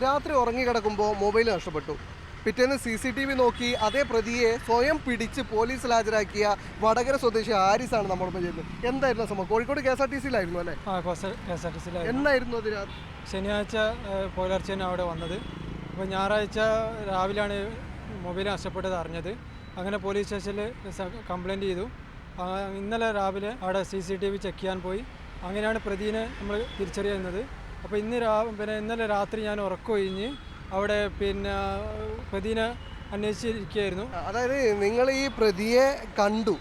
രാത്രി ഉറങ്ങിക്കിടക്കുമ്പോൾ മൊബൈൽ നഷ്ടപ്പെട്ടു. പിറ്റേന്ന് CCTV നോക്കി അതേ പ്രതിയെ സ്വയം പിടിച്ച് പോലീസിൽ ഹാജരാക്കിയ വടകര സ്വദേശി ഹാരിസാണ് നമ്മളൊപ്പം ചെയ്യുന്നത്. എന്തായിരുന്നു സംഭവം? കോഴിക്കോട് KSRTC-യിലായിരുന്നു അല്ലേ? എന്നായിരുന്നു അത്? ശനിയാഴ്ച പുലർച്ചെയാണ് അവിടെ വന്നത്. അപ്പോൾ ഞായറാഴ്ച രാവിലെയാണ് മൊബൈൽ നഷ്ടപ്പെട്ടത് അറിഞ്ഞത്. അങ്ങനെ പോലീസ് സ്റ്റേഷനിൽ കംപ്ലയിൻറ്റ് ചെയ്തു. ഇന്നലെ രാവിലെ അവിടെ CCTV ചെക്ക് ചെയ്യാൻ പോയി. അങ്ങനെയാണ് പ്രതിനെ നമ്മൾ തിരിച്ചറിയുന്നത്. അപ്പോൾ ഇന്നലെ രാത്രി ഞാൻ ഉറക്കമൊഴിഞ്ഞ് അവിടെ പ്രതിനെ അന്വേഷിച്ചിരിക്കുകയായിരുന്നു. അതായത് നിങ്ങൾ ഈ പ്രതിയെ കണ്ടു,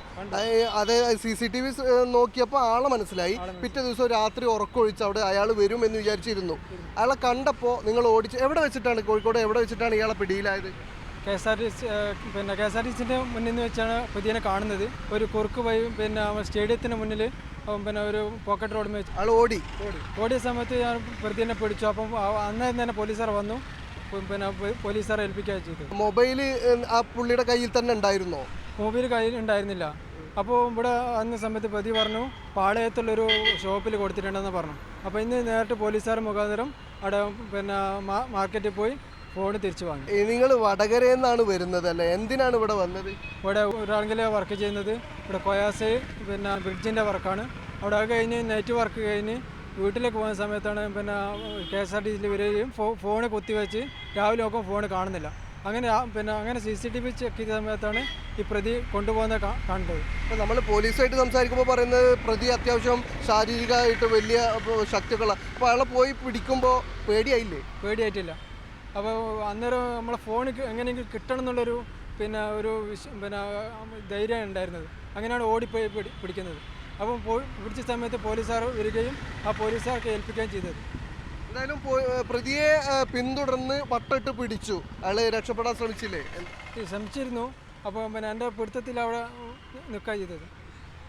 അത് CCTV നോക്കിയപ്പോൾ ആളെ മനസ്സിലായി. പിറ്റേ ദിവസം രാത്രി ഉറക്കമൊഴിച്ച് അവിടെ അയാൾ വരും എന്ന് വിചാരിച്ചിരുന്നു. അയാളെ കണ്ടപ്പോൾ നിങ്ങൾ ഓടിച്ച് എവിടെ വെച്ചിട്ടാണ്, കോഴിക്കോട് എവിടെ വെച്ചിട്ടാണ് ഇയാളെ പിടിയിലായത്? KSRTC മുന്നിൽ നിന്ന് വെച്ചാണ് പ്രതിനെ കാണുന്നത്. ഒരു കുറുക്ക് വഴി സ്റ്റേഡിയത്തിന് മുന്നിൽ ഒരു പോക്കറ്റ് റോഡ് വെച്ച് ആൾ ഓടിയ സമയത്ത് ഞാൻ പ്രതിനെ പിടിച്ചു. അപ്പം അന്നേരം തന്നെ പോലീസുകാർ വന്നു. പോലീസുകാരെ ഏൽപ്പിക്കുകയാണ് ചെയ്തത്. മൊബൈൽ ആ പുള്ളിയുടെ കയ്യിൽ തന്നെ ഉണ്ടായിരുന്നോ? മൊബൈൽ കയ്യിൽ ഉണ്ടായിരുന്നില്ല. അപ്പോൾ ഇവിടെ അന്ന സമയത്ത് പ്രതി പറഞ്ഞു പാളയത്തുള്ളൊരു ഷോപ്പിൽ കൊടുത്തിട്ടുണ്ടെന്ന് പറഞ്ഞു. അപ്പോൾ ഇന്ന് നേരിട്ട് പോലീസുകാർ മുഖാന്തരം അവിടെ മാർക്കറ്റിൽ പോയി ഫോൺ തിരിച്ചു വാങ്ങി. നിങ്ങൾ വടകരയിൽ നിന്നാണ് വരുന്നത് അല്ലേ? എന്തിനാണ് ഇവിടെ വന്നത്? ഇവിടെ ഒരാളെങ്കിലെ വർക്ക് ചെയ്യുന്നത് ഇവിടെ കൊയാസ് ബ്രിഡ്ജിൻ്റെ വർക്കാണ്. അവിടെ കഴിഞ്ഞ് നൈറ്റ് വർക്ക് കഴിഞ്ഞ് വീട്ടിലേക്ക് പോകുന്ന സമയത്താണ് KSRTC വരികയും ഫോണ് കുത്തിവെച്ച് രാവിലെ നോക്കും ഫോൺ കാണുന്നില്ല. അങ്ങനെ CCTV ചെക്ക് ചെയ്ത സമയത്താണ് ഈ പ്രതി കൊണ്ടുപോകുന്നത് കണ്ടത്. അപ്പോൾ നമ്മൾ പോലീസുമായിട്ട് സംസാരിക്കുമ്പോൾ പറയുന്നത് പ്രതി അത്യാവശ്യം ശാരീരികമായിട്ട് വലിയ ശക്തികളാണ്. അപ്പോൾ അയാളെ പോയി പിടിക്കുമ്പോൾ പേടിയായിട്ടില്ല. അപ്പോൾ അന്നേരം നമ്മളെ ഫോൺ എങ്ങനെയെങ്കിലും കിട്ടണം എന്നുള്ളൊരു ധൈര്യം ഉണ്ടായിരുന്നത്. അങ്ങനെയാണ് ഓടിപ്പോയി പിടിക്കുന്നത്. അപ്പം പിടിച്ച സമയത്ത് പോലീസുകാർ വരികയും ആ പോലീസുകാർക്ക് ഏൽപ്പിക്കുകയും ചെയ്തത്. എന്തായാലും പ്രതിയെ പിന്തുടർന്ന് വട്ടിട്ട് പിടിച്ചു. അയാൾ രക്ഷപ്പെടാൻ ശ്രമിച്ചിരുന്നു. അപ്പോൾ എൻ്റെ പിടുത്തത്തിൽ അവിടെ നിൽക്കുക ചെയ്തത്.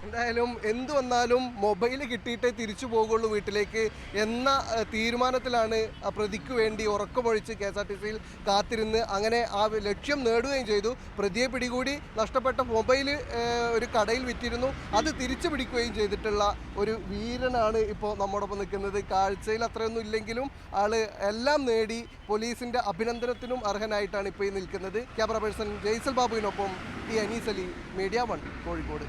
എന്തായാലും എന്തു വന്നാലും മൊബൈൽ കിട്ടിയിട്ടേ തിരിച്ചു പോകുള്ളൂ വീട്ടിലേക്ക് എന്ന തീരുമാനത്തിലാണ് ആ പ്രതിക്ക് വേണ്ടി ഉറക്കമൊഴിച്ച് KSRTC-യിൽ കാത്തിരുന്ന് അങ്ങനെ ആ ലക്ഷ്യം നേടുകയും ചെയ്തു. പ്രതിയെ പിടികൂടി. നഷ്ടപ്പെട്ട മൊബൈൽ ഒരു കടയിൽ വിറ്റിരുന്നു. അത് തിരിച്ചു പിടിക്കുകയും ചെയ്തിട്ടുള്ള ഒരു വീരനാണ് ഇപ്പോൾ നമ്മോടൊപ്പം നിൽക്കുന്നത്. കാഴ്ചയിൽ അത്രയൊന്നും ഇല്ലെങ്കിലും ആൾ എല്ലാം നേടി പോലീസിൻ്റെ അഭിനന്ദനത്തിനും അർഹനായിട്ടാണ് ഇപ്പോൾ ഈ നിൽക്കുന്നത്. ക്യാമറ പേഴ്സൺ ജയ്സൽ ബാബുവിനൊപ്പം അനീസ് അലി, മീഡിയ 1 കോഴിക്കോട്.